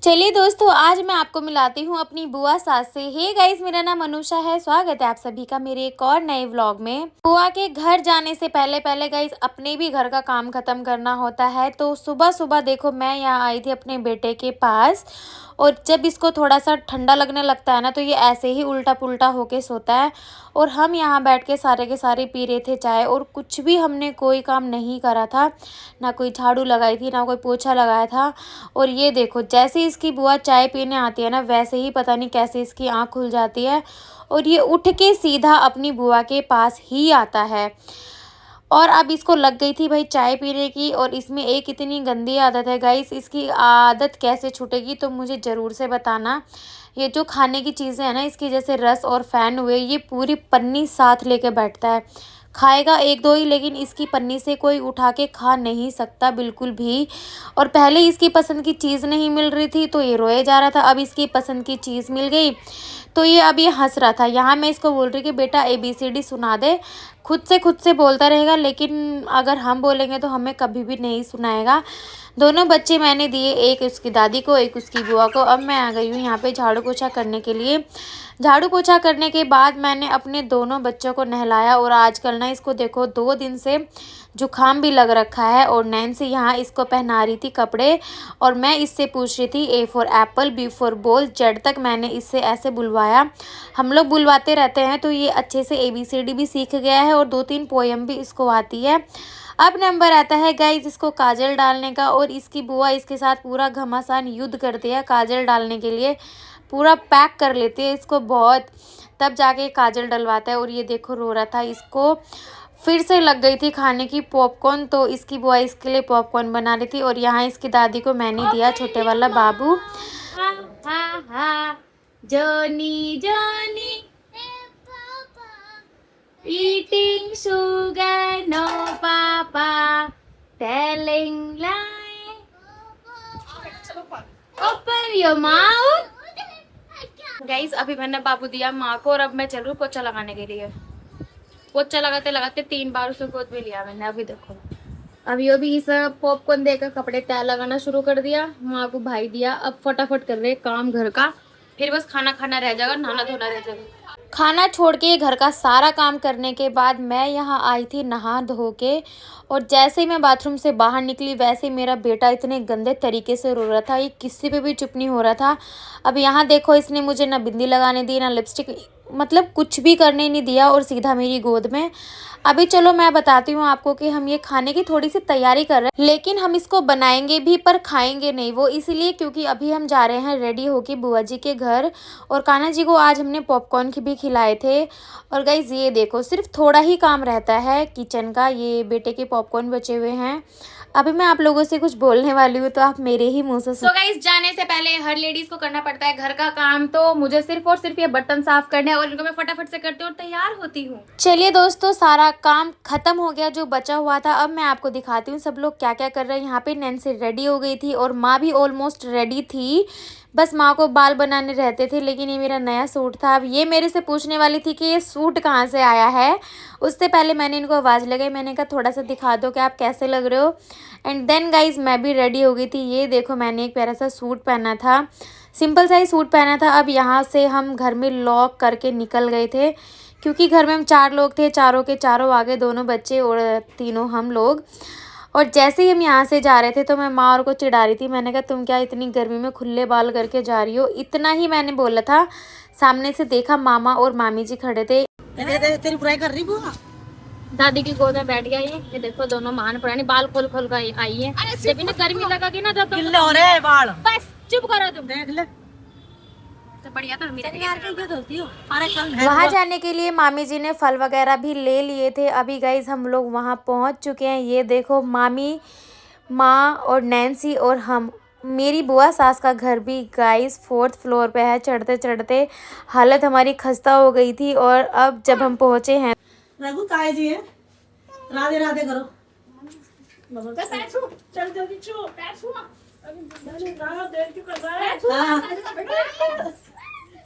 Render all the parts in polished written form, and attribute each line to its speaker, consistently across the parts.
Speaker 1: चलिए दोस्तों, आज मैं आपको मिलाती हूँ अपनी बुआ सास से। हे गाइस, मेरा नाम अनुषा है। स्वागत है आप सभी का मेरे एक और नए व्लॉग में। बुआ के घर जाने से पहले पहले गाइस अपने भी घर का काम खत्म करना होता है। तो सुबह सुबह देखो, मैं यहाँ आई थी अपने बेटे के पास, और जब इसको थोड़ा सा ठंडा लगने लगता है ना, तो ये ऐसे ही उल्टा पुल्टा होके सोता है। और हम यहाँ बैठ के सारे पी रहे थे चाय, और कुछ भी हमने कोई काम नहीं करा था। ना कोई झाड़ू लगाई थी, ना कोई पोछा लगाया था। और ये देखो, जैसे ही इसकी बुआ चाय पीने आती है ना, वैसे ही पता नहीं कैसे इसकी आँख खुल जाती है और ये उठ के सीधा अपनी बुआ के पास ही आता है। और अब इसको लग गई थी भाई चाय पीने की, और इसमें एक इतनी गंदी आदत है गाइस। इसकी आदत कैसे छूटेगी तो मुझे ज़रूर से बताना। ये जो खाने की चीज़ें हैं ना इसकी, जैसे रस और फ़ैन हुए, ये पूरी पन्नी साथ लेके बैठता है। खाएगा एक दो ही, लेकिन इसकी पन्नी से कोई उठा के खा नहीं सकता बिल्कुल भी। और पहले इसकी पसंद की चीज़ नहीं मिल रही थी तो ये रोए जा रहा था, अब इसकी पसंद की चीज़ मिल गई तो ये अब ये हंस रहा था। यहाँ मैं इसको बोल रही कि बेटा ABCD सुना दे। खुद से बोलता रहेगा, लेकिन अगर हम बोलेंगे तो हमें कभी भी नहीं सुनाएगा। दोनों बच्चे मैंने दिए, एक उसकी दादी को, एक उसकी बुआ को। अब मैं आ गई हूँ यहाँ पे झाड़ू पोछा करने के लिए। झाड़ू पोछा करने के बाद मैंने अपने दोनों बच्चों को नहलाया। और आजकल ना इसको देखो 2 दिन से जुकाम भी लग रखा है, और नैन्सी यहाँ इसको पहना रही थी कपड़े, और मैं इससे पूछ रही थी A for Apple, B for ball, Z तक मैंने इससे ऐसे बुलवाया। हम लोग बुलवाते रहते हैं तो ये अच्छे से ABCD भी सीख गया है, और 2-3 पोएम भी इसको आती है। अब नंबर आता है गाइज इसको काजल डालने का, और इसकी बुआ इसके साथ पूरा घमासान युद्ध करती है काजल डालने के लिए। पूरा पैक कर लेती है इसको बहुत, तब जाके काजल डलवाता है। और ये देखो रो रहा था, इसको फिर से लग गई थी खाने की पॉपकॉर्न, तो इसकी बुआ इसके लिए पॉपकॉर्न बना रही थी। और यहाँ इसकी दादी को मैंने दिया छोटे वाला बाबू। हा हा हा, जोनी जोनी eating sugar, no papa, telling lie. Open your mouth. Guys, अभी मैंने बाबू दिया माँ को, और अब मैं चल रही हूँ पोछा लगाने के लिए। पोछा लगाते लगाते 3 बार उसे गोद में लिया मैंने। अभी देखो, अभी वो भी सब पॉपकॉर्न देकर कपड़े तय लगाना शुरू कर दिया। माँ को भाई दिया, अब फटाफट कर रहे काम घर का, फिर बस खाना खाना रह जाएगा, नहाना धोना रह जाएगा। खाना छोड़ के घर का सारा काम करने के बाद मैं यहाँ आई थी नहा धो के, और जैसे ही मैं बाथरूम से बाहर निकली वैसे ही मेरा बेटा इतने गंदे तरीके से रो रहा था, ये किसी पे भी चुप नहीं हो रहा था। अब यहाँ देखो, इसने मुझे ना बिंदी लगाने दी, ना लिपस्टिक, मतलब कुछ भी करने नहीं दिया, और सीधा मेरी गोद में। अभी चलो मैं बताती हूँ आपको कि हम ये खाने की थोड़ी सी तैयारी कर रहे हैं, लेकिन हम इसको बनाएंगे भी पर खाएंगे नहीं। वो इसलिए क्योंकि अभी हम जा रहे हैं रेडी होके बुआ जी के घर, और कान्हा जी को आज हमने पॉपकॉर्न भी खिलाए थे। और गाइज ये देखो, सिर्फ थोड़ा ही काम रहता है किचन का। ये बेटे के पॉपकॉर्न बचे हुए हैं। अभी मैं आप लोगों से कुछ बोलने वाली हूँ तो आप मेरे ही मुंह से सुनो। तो गाइस, जाने से पहले हर लेडीज को करना पड़ता है घर का काम, तो मुझे सिर्फ और सिर्फ ये बर्तन साफ करने हैं, और इनको मैं फटाफट से करती हूँ और तैयार होती हूँ। चलिए दोस्तों, सारा काम खत्म हो गया जो बचा हुआ था। अब मैं आपको दिखाती हूँ सब लोग क्या क्या कर रहे हैं। यहाँ पे नैन्सी रेडी हो गई थी, और माँ भी ऑलमोस्ट रेडी थी, बस माँ को बाल बनाने रहते थे। लेकिन ये मेरा नया सूट था। अब ये मेरे से पूछने वाली थी कि ये सूट कहाँ से आया है। उससे पहले मैंने इनको आवाज़ लगाई, मैंने कहा थोड़ा सा दिखा दो कि आप कैसे लग रहे हो। एंड देन गाइज मैं भी रेडी हो गई थी। ये देखो, मैंने एक प्यारा सा सूट पहना था, सिंपल सा ही सूट पहना था। अब यहाँ से हम घर में लॉक करके निकल गए थे, क्योंकि घर में हम 4 लोग थे, चारों के चारों आगे, दोनों बच्चे और 3 हम लोग। और जैसे ही हम यहाँ से जा रहे थे तो मैं माँ और को चिढ़ा रही थी। मैंने कहा तुम क्या इतनी गर्मी में खुले बाल करके जा रही हो, इतना ही मैंने बोला था। सामने से देखा मामा और मामी जी खड़े थे।
Speaker 2: तेरी बुराई कर रही बुआ।
Speaker 1: दादी की गोद में बैठ गया ये देखो, दोनों महान पुरानी बाल खोल खोल कर आई है। जब इन्हें गर्मी लगेगी ना, जब
Speaker 2: गिल्ले हो रहे बाल,
Speaker 1: बस चुप करो तुम।
Speaker 2: देख ले
Speaker 1: तो बढ़िया था
Speaker 2: वहाँ
Speaker 1: जाने के लिए मामी जी ने फल वगैरह भी ले लिए थे। अभी गाइज हम लोग वहाँ पहुँच चुके हैं। ये देखो, मामी, माँ और नैन्सी और हम। मेरी बुआ सास का घर भी गाइस 4th फ्लोर पे है। चढ़ते चढ़ते हालत हमारी खस्ता हो गई थी, और अब जब हम पहुँचे हैं।
Speaker 2: रघु ताए जी है, राधे राधे करो। चल जल्दी छू, पैर छू।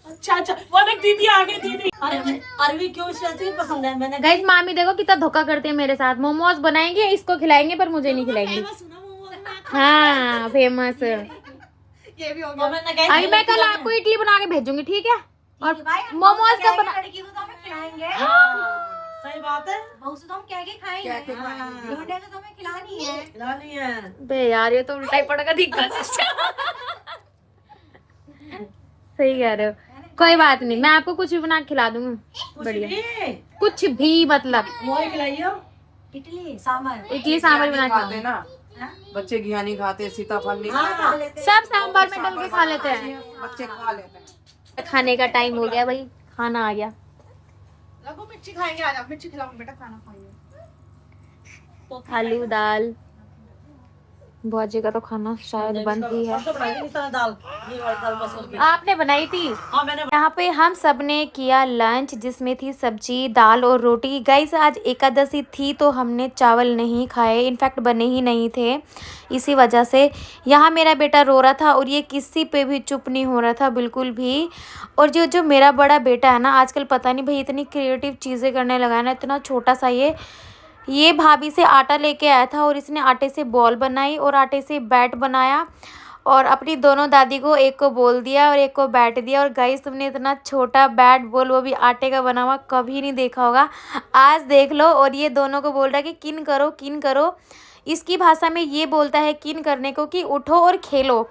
Speaker 2: अच्छा, वो देख दीदी आ गई। दीदी अरे अरवी क्यों इसे पसंद है। मैंने
Speaker 1: गाइस मामी देखो कितना धोखा करते हैं मेरे साथ। मोमोज बनाएंगे, इसको खिलाएंगे, पर मुझे नहीं खिलाएंगे। हाँ फेमस।
Speaker 3: ये भी हो
Speaker 2: तो
Speaker 3: गया।
Speaker 2: मैंने कही
Speaker 1: अभी मैं कल आपको इडली बना के भेजूंगी, ठीक है? और मोमोज का बना,
Speaker 3: लड़की को तो हमें खिलाएंगे,
Speaker 2: सही बात है।
Speaker 3: बहू से तो हम क्या खाएंगे, लौंडे को तो हमें खिलानी है।
Speaker 2: खिलानी है।
Speaker 1: बे यार ये तो उल्टा ही पड़ेगा, दिक्कत सिस्टम। सही कह रहे हो, कोई बात नहीं, मैं आपको कुछ भी बना के खिला दूंगी। बढ़िया,
Speaker 2: ये
Speaker 1: कुछ भी मतलब
Speaker 2: वही खिलाइयो।
Speaker 3: इडली सांभर,
Speaker 1: इडली सांभर बना के
Speaker 4: खाते
Speaker 1: खिलाऊंगी।
Speaker 4: ना, बच्चे घिया नहीं खाते, सीताफल नहीं
Speaker 2: हाँ।
Speaker 4: खाते,
Speaker 1: सब सांभर में डाल के खा लेते हैं।
Speaker 4: बच्चे खा लेते हैं।
Speaker 1: खाने का टाइम हो गया भाई, खाना आ गया।
Speaker 3: लगो मिर्ची खाएंगे, आज आप मिर्ची खिलाओ बेटा, खाना खाइए।
Speaker 1: आलू दाल, बुआजी का तो खाना शायद बंद ही है।
Speaker 2: परसों बनाई थी निशा ने दाल, ये वाली दाल मसूर की।
Speaker 1: आपने बनाई थी?
Speaker 2: हाँ मैंने
Speaker 1: यहाँ पे हम सब ने किया लंच, जिसमें थी सब्जी, दाल और रोटी। गाइस आज एकादशी थी तो हमने चावल नहीं खाए, इनफैक्ट बने ही नहीं थे, इसी वजह से। यहाँ मेरा बेटा रो रहा था और ये किसी पे भी चुप नहीं हो रहा था बिल्कुल भी। और जो मेरा बड़ा बेटा है ना, आजकल पता नहीं भाई इतनी क्रिएटिव चीज़ें करने लगा है ना, इतना छोटा सा ये भाभी से आटा लेके आया था और इसने आटे से बॉल बनाई और आटे से बैट बनाया और अपनी दोनों दादी को, एक को बॉल दिया और एक को बैट दिया। और गाइस तुमने इतना छोटा बैट बॉल, वो भी आटे का बना हुआ, कभी नहीं देखा होगा, आज देख लो। और ये दोनों को बोल रहा है कि किन करो किन करो। इसकी भाषा में ये बोलता है किन करने को कि उठो और खेलो।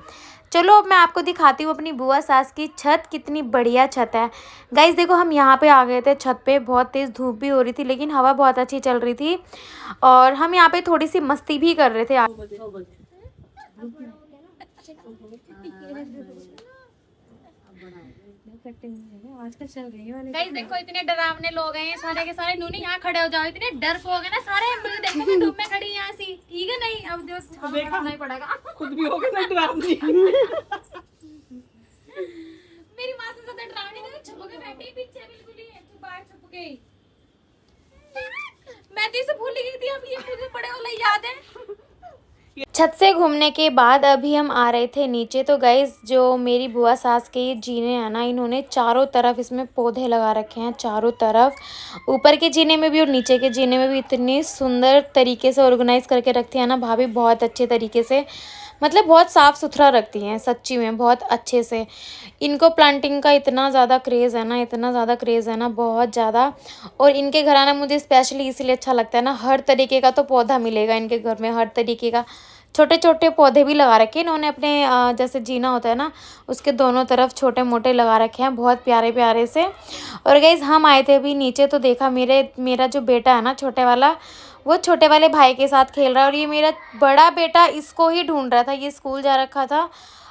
Speaker 1: चलो अब मैं आपको दिखाती हूँ अपनी बुआ सास की छत, कितनी बढ़िया छत है। गाइस देखो हम यहाँ पे आ गए थे छत पे, बहुत तेज़ धूप भी हो रही थी लेकिन हवा बहुत अच्छी चल रही थी और हम यहाँ पे थोड़ी सी मस्ती भी कर रहे थे। गाइस देखो इतने डरावने लोग हैं सारे के सारे, नूनी यहाँ खड़े हो जाओ, इतने डर हो गए ना सारे। मुझे देखो मैं धूप में खड़ी यहाँ सी, ठीक है? नहीं अब जो देखना ही पड़ेगा।
Speaker 2: खुद भी हो गया डरावनी।
Speaker 1: मेरी माँ से ज्यादा डरावनी नहीं, छुप के बैठी पीछे बिल्कुल ही, तू बाहर छुप के। मैं तो इसे भूल गई थी, अब ये मुझे बड़े वाला याद है। छत से घूमने के बाद अभी हम आ रहे थे नीचे। तो गाइस जो मेरी बुआ सास के ये जीने हैं ना, इन्होंने चारों तरफ इसमें पौधे लगा रखे हैं, चारों तरफ, ऊपर के जीने में भी और नीचे के जीने में भी। इतनी सुंदर तरीके से ऑर्गेनाइज करके रखती है ना भाभी, बहुत अच्छे तरीके से, मतलब बहुत साफ़ सुथरा रखती हैं सच्ची में, बहुत अच्छे से। इनको प्लांटिंग का इतना ज़्यादा क्रेज़ है ना, इतना ज़्यादा क्रेज़ है ना, बहुत ज़्यादा। और इनके घर आना मुझे स्पेशली इसलिए अच्छा लगता है ना, हर तरीके का तो पौधा मिलेगा इनके घर में, हर तरीके का। छोटे छोटे पौधे भी लगा रखे हैं इन्होंने अपने, जैसे जीना होता है ना उसके दोनों तरफ छोटे मोटे लगा रखे हैं, बहुत प्यारे प्यारे से। और गाइस हम आए थे अभी नीचे तो देखा मेरा जो बेटा है ना छोटे वाला, वो छोटे वाले भाई के साथ खेल रहा है और ये मेरा बड़ा बेटा इसको ही ढूंढ रहा था। ये स्कूल जा रखा था,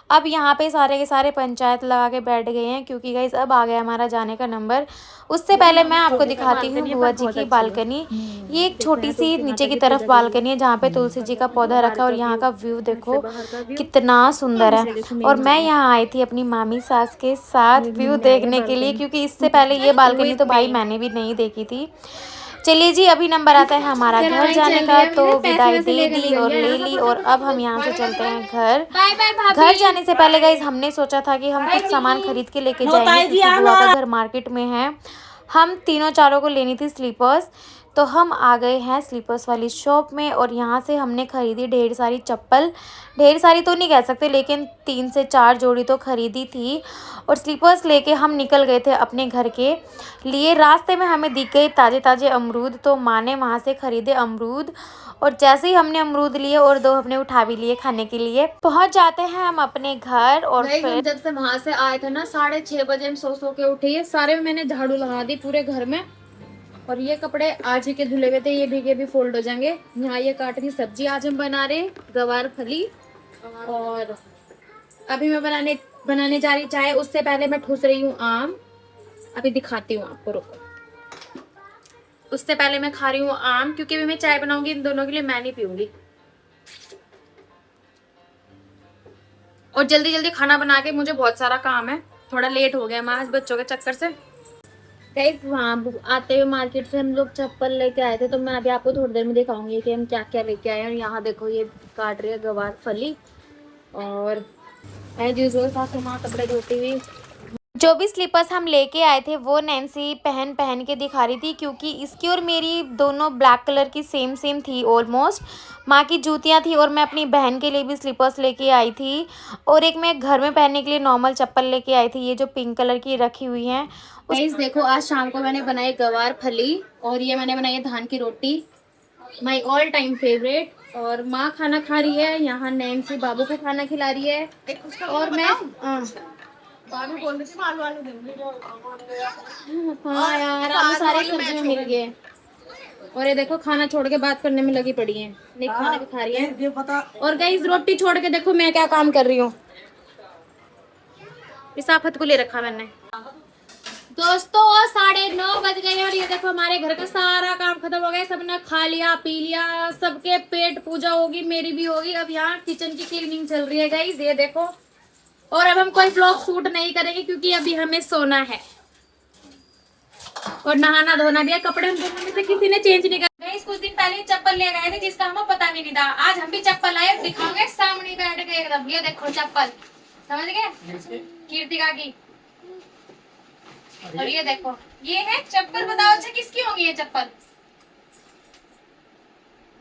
Speaker 1: अब यहाँ पे सारे के सारे पंचायत लगा के बैठ गए हैं क्योंकि गाइस अब आ गया हमारा जाने का नंबर। उससे पहले मैं आपको दिखाती हूँ बुआ जी की बालकनी। ये एक छोटी सी नीचे की तरफ बालकनी है जहाँ पे तुलसी जी का पौधा रखा है और यहाँ का व्यू देखो कितना सुंदर है। और मैं यहाँ आई थी अपनी मामी सास के साथ व्यू देखने के लिए, क्योंकि इससे पहले ये बालकनी तो भाई मैंने भी नहीं देखी थी। चलिए जी अभी नंबर आता है हमारा घर जाने का, तो विदाई दे दी और ले ली और अब हम यहाँ से चलते हैं घर। घर जाने से पहले गाइस हमने सोचा था कि हम कुछ सामान खरीद के लेके जाएंगे क्योंकि बुआ का घर मार्केट में है। हम तीनों चारों को लेनी थी स्लीपर्स, तो हम आ गए हैं स्लीपर्स वाली शॉप में और यहाँ से हमने खरीदी ढेर सारी चप्पल। ढेर सारी तो नहीं कह सकते लेकिन 3 से 4 जोड़ी तो खरीदी थी और स्लीपर्स लेके हम निकल गए थे अपने घर के लिए। रास्ते में हमें दिख गए ताज़े ताज़े अमरूद, तो माँ ने वहाँ से खरीदे अमरूद और जैसे ही हमने अमरूद लिए और 2 हमने उठा भी लिए खाने के लिए। पहुँच जाते हैं हम अपने घर। और फिर जब से वहाँ से आए थे ना 6:30 बजे हम सो के उठे, ये सारे में मैंने झाड़ू लगा दी पूरे घर में। और ये कपड़े आज ही के धुले हुए थे, ये भीगे भी फोल्ड हो जाएंगे। यहाँ ये काट रही सब्जी, आज हम बना रहे गवार फली और अभी मैं बनाने जा रही चाय। उससे पहले मैं ठूस रही हूँ आम, अभी दिखाती हूँ आपको, रुको। उससे पहले मैं खा रही हूँ आम क्योंकि अभी मैं चाय बनाऊंगी इन दोनों के लिए, मैं नहीं पीऊंगी। और जल्दी जल्दी खाना बना के, मुझे बहुत सारा काम है, थोड़ा लेट हो गया मैं आज बच्चों के चक्कर से। वहाँ आते हुए मार्केट से हम लोग चप्पल लेके आए थे, तो मैं अभी आपको थोड़ी देर में दिखाऊंगी कि हम क्या क्या लेके आए हैं। और यहाँ देखो ये काट रही है गवार फली और वहाँ कपड़े धोती हुई। जो भी स्लीपर्स हम लेके आए थे वो नैन्सी पहन के दिखा रही थी, क्योंकि इसकी और मेरी दोनों ब्लैक कलर की सेम सेम थी ऑलमोस्ट। माँ की जूतियाँ थी और मैं अपनी बहन के लिए भी स्लीपर्स लेके आई थी, और एक मैं घर में पहनने के लिए नॉर्मल चप्पल लेके आई थी, ये जो पिंक कलर की रखी हुई हैं। गाइस देखो, आज शाम को मैंने बनाई गवार फली और ये मैंने बनाई है धान की रोटी, माय ऑल टाइम फेवरेट। और माँ खाना खा रही है, यहाँ नैन्सी बाबू को खाना खिला रही है, और मैं
Speaker 3: भाभी बोल रही थी मैं आलू आलू दूंगी।
Speaker 1: हाँ यार, आलू सारे सब्जी में मिल गए। और ये देखो खाना छोड़ के बात करने में लगी पड़ी है, नहीं खाना भी खा रही है।
Speaker 2: ये पता
Speaker 1: और गाइस रोटी छोड़ के देखो मैं क्या काम कर रही हूँ, इस आफत को ले रखा मैंने। दोस्तों 9:30 बज गए और ये देखो हमारे घर का सारा काम खत्म हो गया, सबने खा लिया पी लिया, सबके पेट पूजा होगी, मेरी भी होगी। अब यहाँ किचन की क्लीनिंग चल रही है गाइस, ये देखो। और अब हम कोई ब्लॉग शूट नहीं करेंगे क्योंकि अभी हमें सोना है, और नहाना धोना भी है, कपड़े हम दोनों में से किसी ने चेंज नहीं किया। गाइस कुछ दिन पहले चप्पल ले गए थे जिसका हमें पता भी नहीं था, आज हम भी चप्पल लाए, दिखाओगे सामने बैठ के एकदम। ये देखो चप्पल, समझ गए, कीर्तिका की। और ये देखो ये है चप्पल, बताओ अच्छा किसकी होगी ये चप्पल,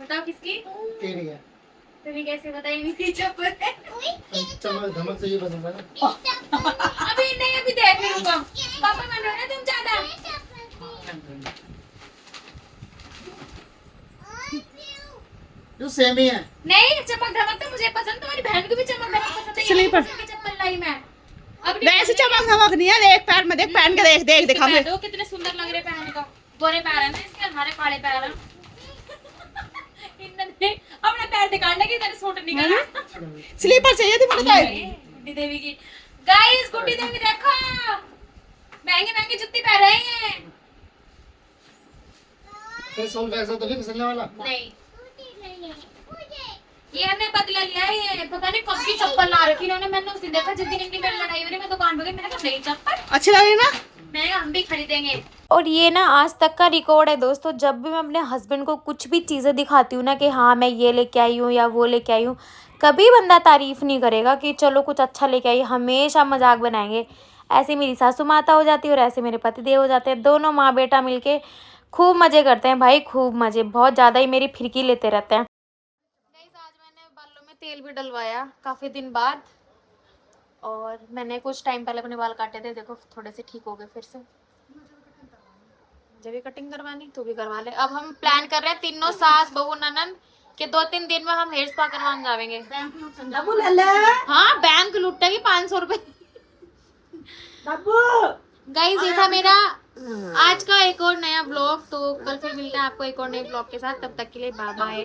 Speaker 1: बताओ किसकी?
Speaker 5: तेरी है।
Speaker 1: तुम्हें कैसे बताएंगी चप्पल है?
Speaker 5: चमक धमक से ये बनेगा ना।
Speaker 1: अभी नहीं, अभी देख रही हूँ पापा बन रहे हो ना तुम ज्यादा।
Speaker 5: जो सेम ही है।
Speaker 1: नहीं चमक धमक तो मुझे पसंद, तुम्हारी बहन को भी चमक धमक पसंद है।
Speaker 3: स्लीपर।
Speaker 1: चप्पल लाई मैं अब
Speaker 3: वैसे चमक धमक नहीं है, एक पैर में देख, पहन के देख देख दिखा मैं।
Speaker 1: दो कितने सुंदर लग रहे पहन को, गोरे पैर है ना इसके, हमारे काले पैर हैं। इन्होंने अपने पैर दिखाने की तरह सूट नहीं करा।
Speaker 3: स्लीपर चाहिए थी मुझे पैर।
Speaker 1: गुड्डी देवी की, गाइस गुड्डी देवी देखो महंगे महंगे जुत्ती पहन रहे हैं।
Speaker 5: फिर सोल वैसा तो नहीं फिसलने वाला।
Speaker 1: नहीं ये हमने बदला लिया है, ये पता नहीं कब की चप्पल ला रखी इन्होंने। मैंने उस दिन देखा जिस दिन इनकी मेरी लड़ाई हो रही, मैं दुकान पे गई, मैंने कहा नई चप्पल
Speaker 3: अच्छी लग रही ना।
Speaker 1: मैं हम भी खरीदेंगे। और ये ना आज तक का रिकॉर्ड है दोस्तों, जब भी मैं अपने हस्बैंड को कुछ भी चीज़ें दिखाती हूँ ना कि हाँ मैं ये लेके आई हूँ या वो लेके आई हूँ, कभी बंदा तारीफ़ नहीं करेगा कि चलो कुछ अच्छा लेके आई, हमेशा मजाक बनाएंगे। ऐसे मेरी सासू माता हो जाती है और ऐसे मेरे पतिदेव हो जाते हैं, दोनों माँ बेटा मिलके खूब मज़े करते हैं भाई, खूब मज़े, बहुत ज़्यादा ही मेरी फिरकी लेते रहते हैं। आज मैंने बालों में तेल भी डलवाया काफ़ी दिन बाद, और मैंने कुछ टाइम पहले अपने बाल काटे थे, देखो थोड़े से ठीक हो गए फिर से। जब भी कटिंग करवानी तो भी करवा ले। अब हम प्लान कर रहे हैं तीनों सास बहू ननद के 2-3 दिन में हम हेयर स्पा करवाने जाएंगे। हाँ बैंक लुटेगी 500 रुपए। गाइस ये था मेरा आज का एक और नया ब्लॉग, तो कल फिर मिलते हैं आपको एक और नए ब्लॉग के साथ, तब तक के लिए बाय बाय।